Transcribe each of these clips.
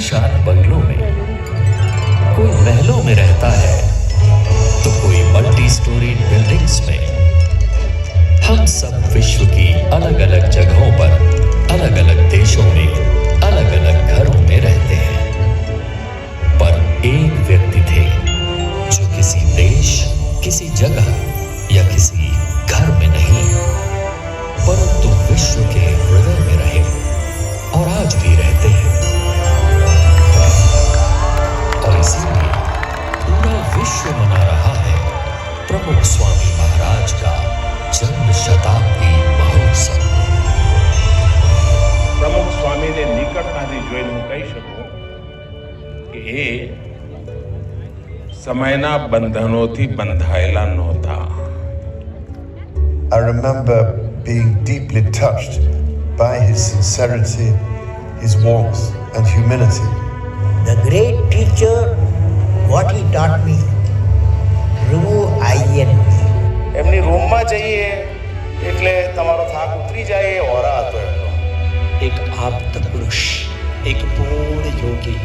आलीशान बंगलों में, कोई महलों में रहता है तो कोई मल्टी स्टोरी बिल्डिंग्स में। हम सब विश्व की अलग अलग जगहों पर, अलग अलग देशों में, अलग अलग घरों में रहते हैं। पर एक व्यक्ति थे जो किसी देश, किसी जगह या किसी घर में नहीं, परंतु विश्व के हृदय में रहे और आज भी रहते हैं। और इसीलिए पूरा विश्व मना रहा है प्रमुख स्वामी महाराज का जन्म शताब्दी महोत्सव। પ્રમુખ સ્વામીને નિકટતાથી જોઈને હું કહી શકું કે એ સમયના બંધનોથી બંધાયેલા નહોતા. I remember being deeply touched by his sincerity, his warmth and humility. The great teacher, what he taught me, remove I and me. એમની રૂમમાં જઈએ એટલે તમારો થાક ઉતરી જાય એ ઓરા હતો એમનો. एक आप्त पुरुष, एक पूर्ण योगी.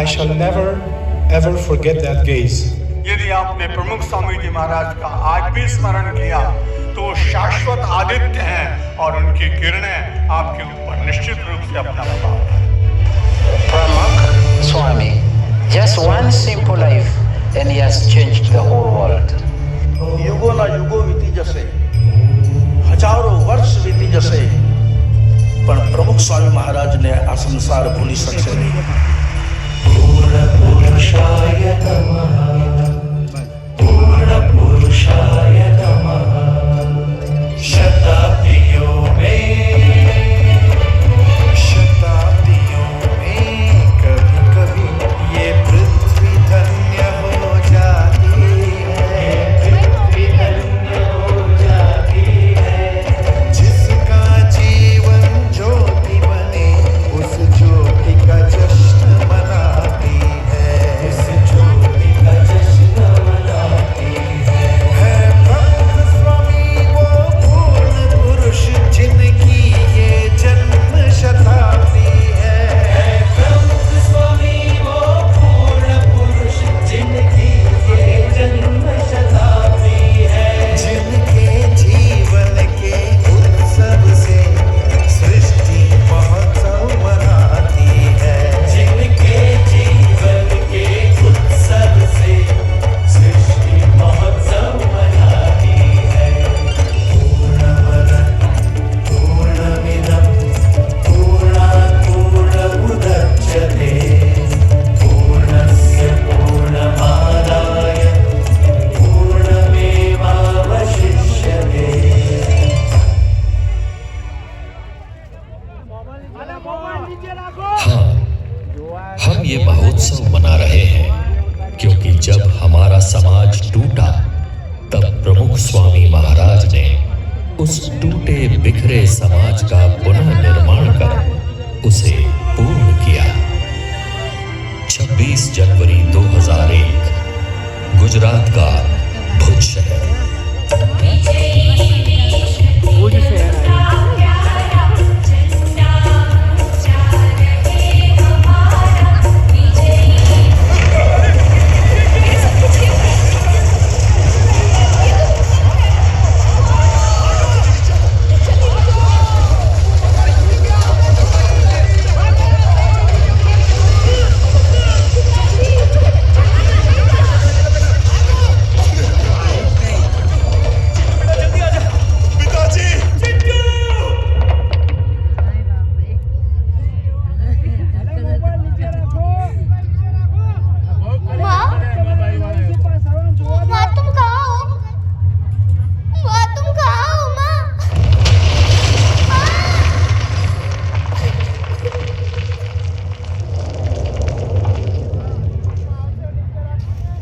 I shall never ever forget that gaze. यदि आपने प्रमुख स्वामी जी महाराज का आज भी स्मरण किया तो वो शाश्वत आदित्य हैं और उनकी किरणें आपके ऊपर निश्चित रूप से अपना प्रभाव है. प्रमुख स्वामी, just one simple life and he has changed the whole world. યુગોના યુગો વીતી જશે, હજારો વર્ષ વીતી જશે, પણ પ્રમુખ સ્વામી મહારાજને આ સંસાર ભૂલી શકશે નહીં. पूर्ण पुरुषाय नमः, पूर्ण पुरुषाय नमः। शताब्दियों में कभी कभी ये पृथ्वी धन्य हो जाती है, पृथ्वी धन्य हो जाती है। जिसका जीवन ज्योति बने उस ज्योति का जश्न मनाती है, उस ज्योति का जश्न मनाती है। प्रमुख स्वामी वो पूर्ण पुरुष जिनकी ये जन्म शताब्दी है। प्रमुख स्वामी वो पूर्ण पुरुष जिनकी ये जन्म शताब्दी है। जिनके जीवन के उत्सव से सृष्टि महोत्सव मनाती है। जिनके जीवन के उत्सव से सृष्टि महोत्सव मनाती है। पूर्णमदः पूर्णमिदं पूर्णात् पूर्णमुदच्यते पूर्णस्य पूर्णमादाय पूर्णमेवावशिष्यते। हाँ, हम ये महोत्सव मना रहे हैं क्योंकि जब हमारा समाज टूटा तब प्रमुख स्वामी महाराज ने उस टूटे बिखरे समाज का पुनर्निर्माण कर उसे पूर्ण किया। 26 जनवरी 2001 गुजरात का भुज शहर।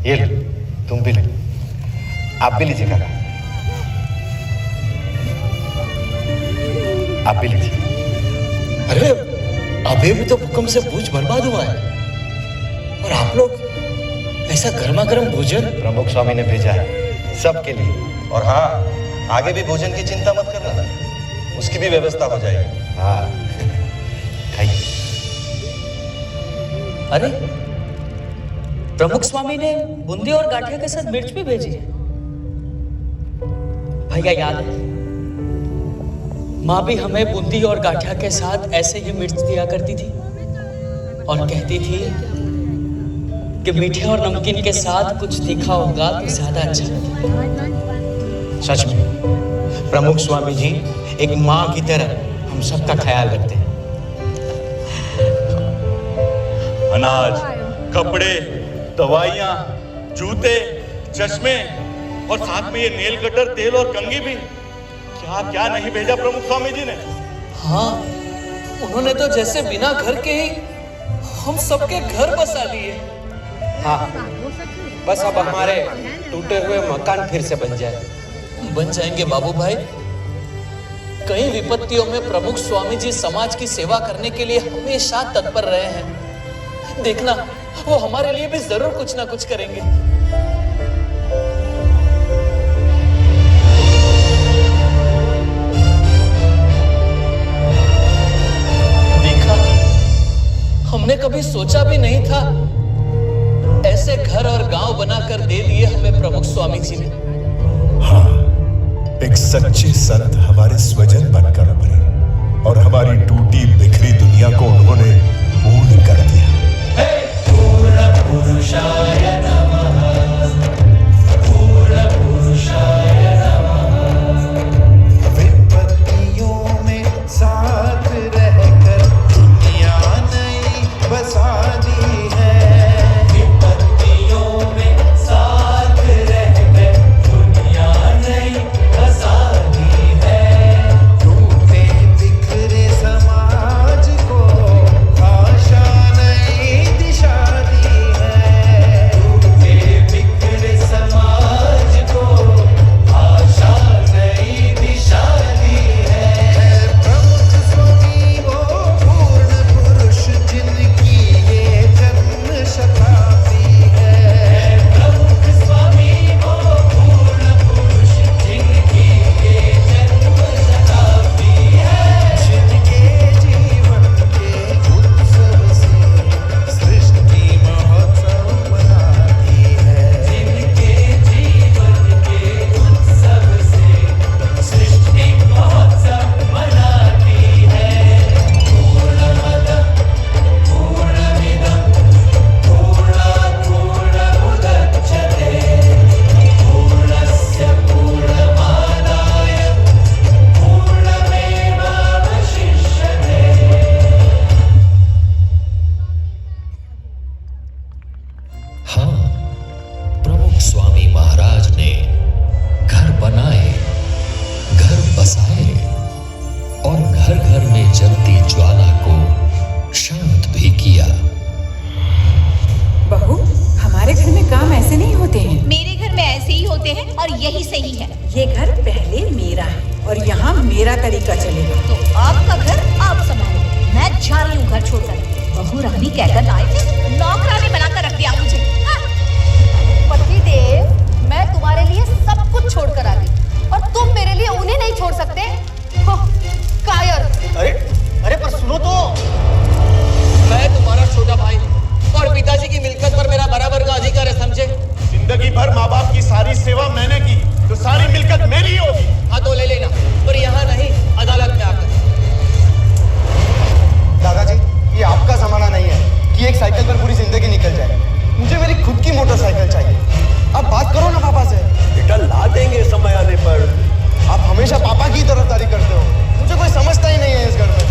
ये लो, तुम भी लो, आप भी लीजिए काका, आप भी लीजिए। અરે अभी भी तो भूकंप से भुज बर्बाद हुआ है और आप लोग ऐसा गर्मा गर्म भोजन। प्रमुख स्वामी ने भेजा है सबके लिए। और हाँ, आगे भी भोजन की चिंता मत करना, उसकी भी व्यवस्था हो जाएगी। हाँ, खाइए। अरे प्रमुख स्वामी ने बूंदी और गाठिया के साथ मिर्च भी भेजी है। भैया याद है, माँ भी हमें बूंदी और गाठिया के साथ ऐसे ही मिर्च दिया करती थी और कहती थी कि मीठे और नमकीन के साथ कुछ तीखा होगा तो ज्यादा अच्छा लगेगा। सच में प्रमुख स्वामी जी एक माँ की तरह हम सबका ख्याल रखते हैं। अनाज, कपड़े, दवाइयाँ, जूते, चश्मे और साथ में ये नेल कटर, तेल और कंघी भी, क्या क्या नहीं भेजा प्रमुख स्वामी जी ने। हाँ, उन्होंने तो जैसे बिना घर के ही हम सबके घर बसा लिए। हाँ, बस अब हमारे टूटे हुए मकान फिर से बन जाए। बन जाएंगे बाबू भाई। कई विपत्तियों में प्रमुख स्वामी जी समाज की सेवा करने के लिए हमेशा तत्पर रहे हैं। देखना, वो हमारे लिए भी जरूर कुछ ना कुछ करेंगे। देखा, हमने कभी सोचा भी नहीं था ऐसे घर और गांव बनाकर दे दिए हमें प्रमुख स्वामी जी ने। हाँ, एक सच्चे संत हमारे स्वजन बनकर उभरे और हमारी टूटी बिखरी दुनिया को उन्होंने पूर्ण कर दिया। पूर्ण पुरुषाय नमः, पूर्ण पुरुषाय नमः। विपत्तियों में साथ रहकर दुनिया नई बसा दी है। विपत्तियों में साथ रहकर दुनिया नई बसा दी है। टूटे बिखरे समाज को आशा नई दिशा दी है। टूटे बिखरे समाज को आशा नई दिशा दी है। प्रमुख स्वामी वो पूर्ण पुरुष जिनकी ये जन्म शताब्दी है। प्रमुख स्वामी वो पूर्ण पुरुष जिनकी ये जन्म शताब्दी है। जिनके जीवन के उत्सव से सृष्टि महोत्सव मनाती है। जिनके जीवन के उत्सव से सृष्टि महोत्सव मनाती है। पूर्णमदः पूर्णमिदं पूर्णात् पूर्णमुदच्यते पूर्णस्य पूर्णमादाय पूर्णमेवावशिष्यते। हाँ, प्रमुख स्वामी महाराज ने घर बनाए, घर बसाए और घर घर में जलती ज्वाला को शांत भी किया। बहू, हमारे घर में काम ऐसे नहीं होते हैं। मेरे घर में ऐसे ही होते हैं और यही सही है। ये घर पहले मेरा है और यहाँ मेरा तरीका चलेगा। तो आपका घर आप संभालो, मैं जा रही हूँ घर छोड़कर। बहू रानी कहकर आए थे, नौकरानी बनाकर रख दिया मुझे। पतिदेव, मैं तुम्हारे लिए सब कुछ छोड़कर आ गई और तुम मेरे लिए उन्हें नहीं छोड़ सकते। हो, कायर। अरे पर सुनो तो, मैं तुम्हारा छोटा भाई और पिताजी की मिल्कियत पर मेरा बराबर का अधिकार है, समझे? जिंदगी भर माँ बाप की सारी सेवा मैंने की, तो सारी मिलकत मेरी होगी। हाँ तो ले लेना, पर यहाँ नहीं, अदालत में आकर। दादाजी, ये आपका जमाना नहीं है कि एक साइकिल पर पूरी जिंदगी निकल जाए। मुझे मेरी खुद की मोटरसाइकिल चाहिए। आप बात करो ना पापा से। बेटा ला देंगे समय आने पर। आप हमेशा पापा की तरफदारी करते हो, मुझे कोई समझता ही नहीं है इस घर में।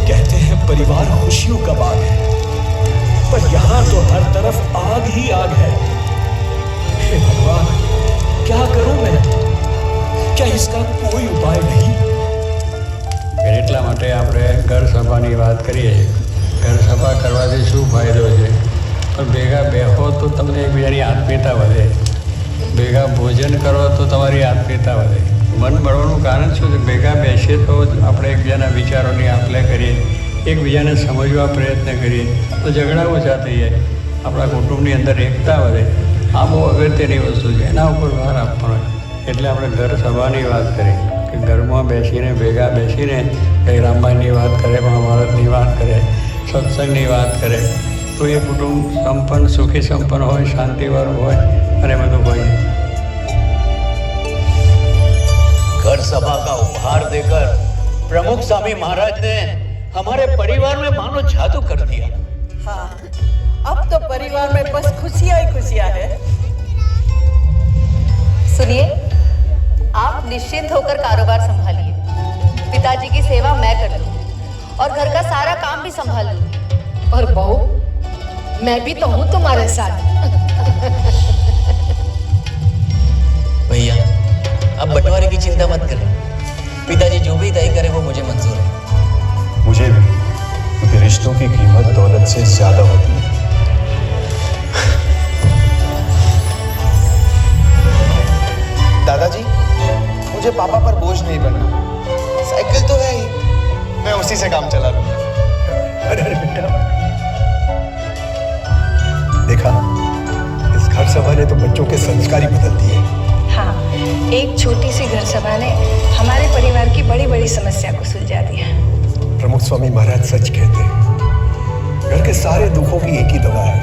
कहते हैं परिवार खुशियों का बाग है, पर यहाँ तो हर तरफ आग ही आग है। हे भगवान, क्या करूं मैं? क्या इसका कोई उपाय नहीं? એટલા માટે આપણે ઘર સભાની વાત કરીએ। ઘર સભા કરવાથી શું ફાયદો છે? પણ ભેગા બેહો તો તમને એકબીજાની આત્મીયતા વધે, ભેગા ભોજન કરો તો તમારી આત્મીયતા વધે। મન બળવાનું કારણ શું છે? ભેગા બેસીએ તો આપણે એકબીજાના વિચારોની આપ-લે કરીએ, એકબીજાને સમજવા પ્રયત્ન કરીએ તો ઝઘડા ઓછા થઈ જાય, આપણા કુટુંબની અંદર એકતા વધે। આ બહુ અગત્યની વસ્તુ છે, એના ઉપર ભાર આપવાનો। એટલે આપણે ઘર સભાની વાત કરી કે ઘરમાં બેસીને ભેગા બેસીને કંઈ રામાયણની વાત કરે, મહાભારત ધર્મની વાત કરે, સત્સંગની વાત કરે તો એ કુટુંબ સંપન્ન, સુખી સંપન્ન હોય, શાંતિવાળું હોય અને બધું હોય. घर सभा का उपहार देकर प्रमुख स्वामी महाराज ने हमारे परिवार में मानो जादू कर दिया. हाँ, अब तो परिवार में बस खुशियाँ ही खुशियाँ है. सुनिए, आप निश्चिंत होकर कारोबार संभालिए. पिताजी की सेवा मैं कर लूंगी और घर का सारा काम भी संभाल लूंगी. और बहू, मैं भी तो हूँ तुम्हारे साथ. भैया, अब बंटवारे की चिंता मत करें. पिताजी जो भी तय करे वो मुझे मंजूर है. मुझे भी, क्योंकि रिश्तों की कीमत दौलत से ज्यादा होती है. दादाजी, मुझे पापा पर बोझ नहीं बनना. साइकिल तो है ही, मैं उसी से काम चला लूंगा. अरे बेटा, देखा, इस घर सभा ने तो बच्चों के संस्कार ही बदल दिए. हाँ, एक छोटी सी घर सभा ने हमारे परिवार की बड़ी बड़ी समस्या को सुलझा दिया. प्रमुख स्वामी महाराज सच कहते हैं, घर के सारे दुखों की एक ही दवा है,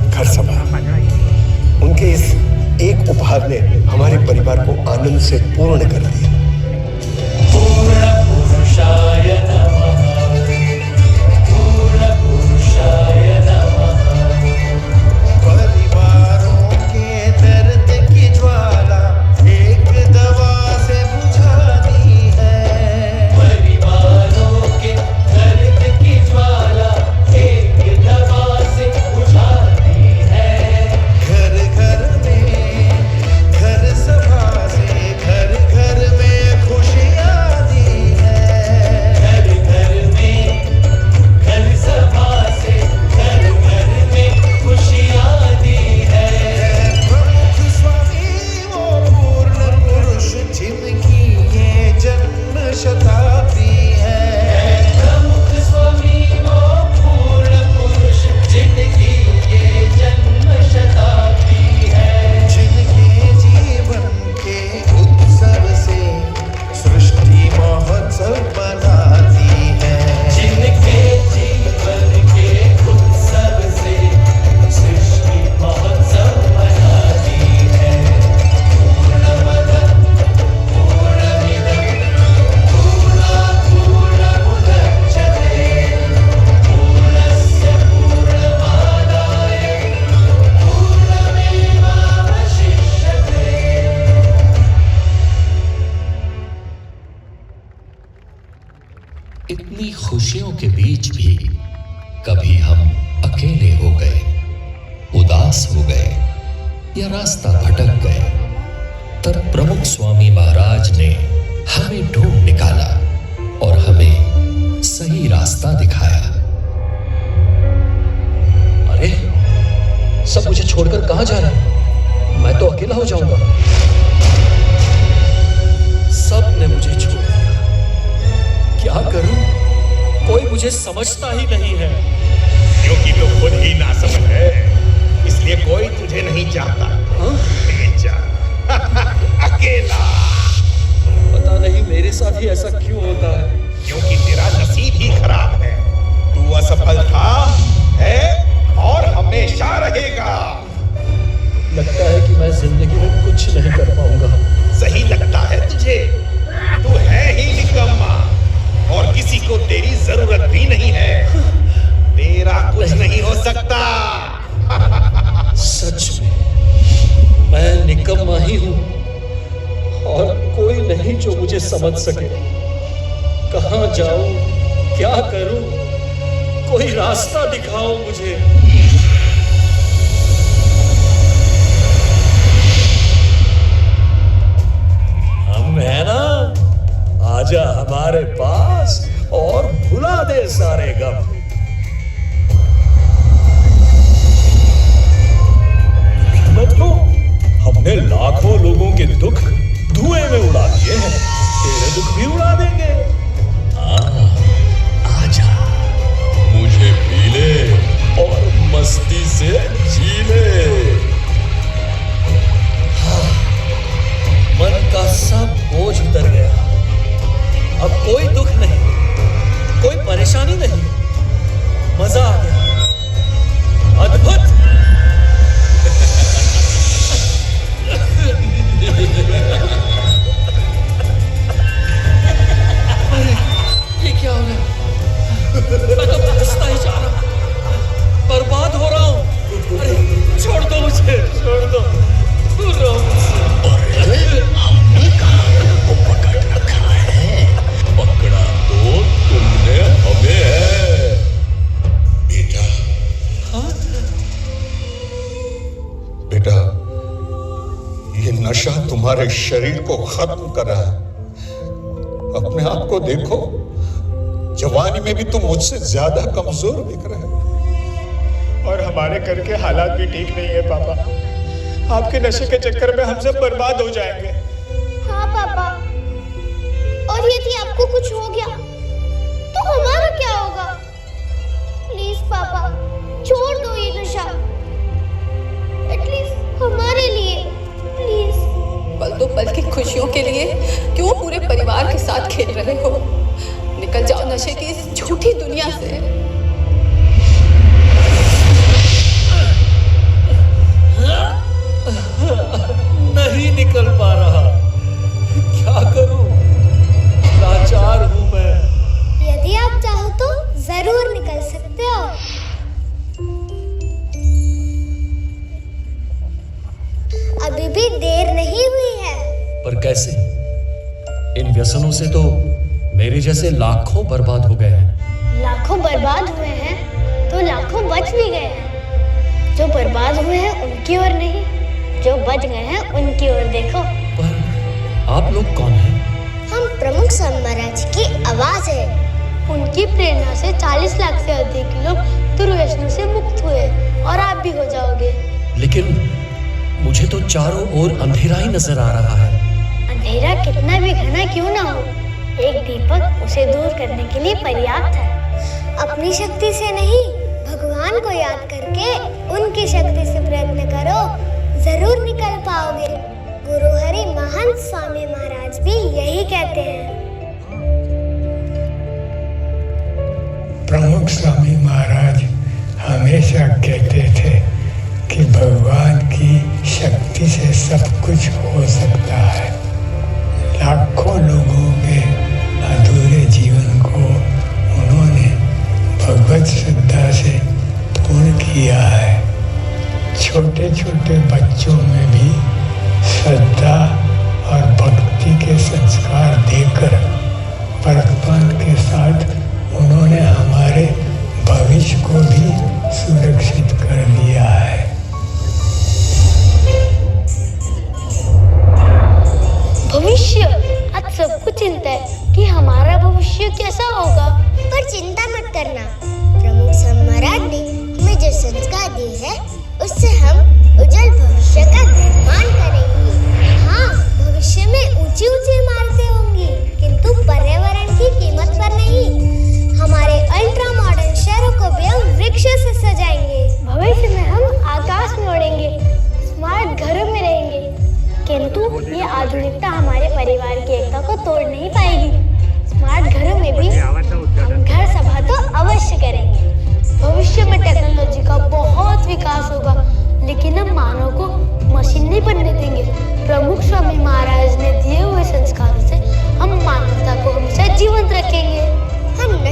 घर सभा. उनके इस एक उपहार ने हमारे परिवार को आनंद से पूर्ण कर दिया. पूर्ण पुरुषाय नमः, पूर्ण पुरुषाय नमः. परिवारों के दर्द की ज्वाला एक दवा से बुझाती है. परिवारों के दर्द की ज्वाला एक दवा से बुझाती है. घर घर में, घर सभा से घर घर में खुशियाँ दी है. घर घर में, घर सभा से घर घर में खुशियाँ दी है. प्रमुख स्वामी वो पूर्ण पुरुष जिनकी ये जन्म शताब्दी है. प्रमुख स्वामी वो पूर्ण पुरुष जिनकी ये जन्म शताब्दी है. जिनके जीवन के उत्सव से सृष्टि महोत्सव मनाती है. जिनके जीवन के उत्सव से सृष्टि महोत्सव मनाती है. पूर्णमदः पूर्णमिदं पूर्णात् पूर्णमुदच्यते. पूर्णस्य पूर्णमादाय पूर्णमेवावशिष्यते. इतनी खुशियों के बीच भी कभी हम अकेले हो गए, उदास हो गए या रास्ता भटक गए, तब प्रमुख स्वामी महाराज ने हमें ढूंढ निकाला और हमें सही रास्ता दिखाया. अरे, सब मुझे छोड़कर कहाँ जा रहे हैं? मैं तो अकेला हो जाऊंगा. सब ने मुझे छोड़ दिया. क्या करूं? कोई मुझे समझता ही नहीं है. क्योंकि तो खुद ही ना समझ है, इसलिए कोई तुझे नहीं चाहता. बेचा अकेला. पता नहीं मेरे साथ ही ऐसा क्यों होता है. क्योंकि तेरा नसीब ही खराब है. तू असफल था, है और हमेशा रहेगा. लगता है कि मैं जिंदगी में कुछ नहीं कर पाऊंगा. सही लगता है तुझे? तू है ही निकम्मा और किसी को तेरी जरूरत भी नहीं है. तेरा कुछ नहीं हो सकता. सच में मैं निकम्मा ही हूं और कोई नहीं जो मुझे समझ सके. कहां जाऊं, क्या करूं? कोई रास्ता दिखाओ मुझे. हम है ना, आजा हमारे पास और भुला दे सारे गम. मत लो, हमने लाखों लोगों के दुख धुएं में उड़ा दिए हैं, तेरे दुख भी उड़ा देंगे। आजा, मुझे पी ले और मस्ती से जी ले। हाँ, मन का सब बोझ उतर गया। अब कोई दुख नहीं, कोई परेशानी हमारे शरीर को खत्म कर रहा है। अपने आप को देखो, जवानी में भी तुम मुझसे ज्यादा कमजोर दिख रहे हो। और हमारे घर के हालात भी ठीक नहीं है पापा। आपके नशे के चक्कर में हम सब बर्बाद हो जाएंगे। हाँ पापा, और यदि आपको कुछ हो गया तो हमारा क्या होगा? प्लीज पापा, छोड़ दो ये नशा, एटलीस्ट हमारे लिए, प्लीज। पल दो पल की खुशियों के लिए क्यों पूरे परिवार के साथ खेल रहे हो? निकल जाओ नशे की इस झूठी दुनिया से। नहीं निकल पा रहा, क्या करूं? लाचार हूं मैं। यदि आप चाहो तो जरूर निकल सकते हो। अभी भी देर नहीं हुई है। पर कैसे? इन व्यसनों से तो मेरे जैसे लाखों बर्बाद हो गए हैं। लाखों बर्बाद हुए हैं तो लाखों बच भी गए हैं। जो बर्बाद हुए हैं उनकी ओर नहीं, जो बच गए हैं उनकी ओर देखो। पर आप लोग कौन हैं? हम प्रमुख स्वामी महाराज की आवाज है। उनकी प्रेरणा से 40 लाख से अधिक लोग दुर्व्यसनों से मुक्त हुए और आप भी हो जाओगे। लेकिन मुझे तो चारों ओर अंधेरा ही नजर आ रहा है। अंधेरा कितना भी घना क्यों ना हो, एक दीपक उसे दूर करने के लिए पर्याप्त है। अपनी शक्ति से नहीं, भगवान को याद करके उनकी शक्ति से प्रयत्न करो, जरूर निकल पाओगे। गुरु हरि महंत स्वामी महाराज भी यही कहते हैं। प्रमुख स्वामी महाराज हमेशा कहते थे कि भगवान की शक्ति से सब कुछ हो सकता है। लाखों लोगों के अधूरे जीवन को उन्होंने भगवत श्रद्धा से पूर्ण किया है। छोटे छोटे बच्चों में भी श्रद्धा और भक्ति के संस्कार देकर वर्तमान के साथ उन्होंने हमारे भविष्य को भी सुरक्षित कर लिया है। भविष्य, आज सबको चिंता है कि हमारा भविष्य कैसा होगा। पर चिंता मत करना, प्रमुख स्वामी महाराज ने हमें जो संस्कार दिए हैं उससे हम उज्जवल भविष्य का निर्माण करेंगे। हाँ, भविष्य में ऊंची ऊंची इमारतें होंगी, किंतु पर्यावरण की कीमत पर नहीं। हमारे अल्ट्रा मॉडर्न शहरों को भी हम वृक्षों से सजाएंगे। भविष्य में हम आकाश में उड़ेंगे, स्मार्ट घरों में रहेंगे, किंतु ये आधुनिकता हमारे परिवार की एकता को तोड़ नहीं पाएगी। स्मार्ट घरों में भी हम घर सभा तो अवश्य करेंगे। भविष्य में टेक्नोलॉजी का बहुत विकास होगा, लेकिन हम मानव को मशीन नहीं बनने देंगे। प्रमुख स्वामी महाराज ने दिए हुए संस्कारों से हम मानवता को हमेशा जीवंत रखेंगे। हम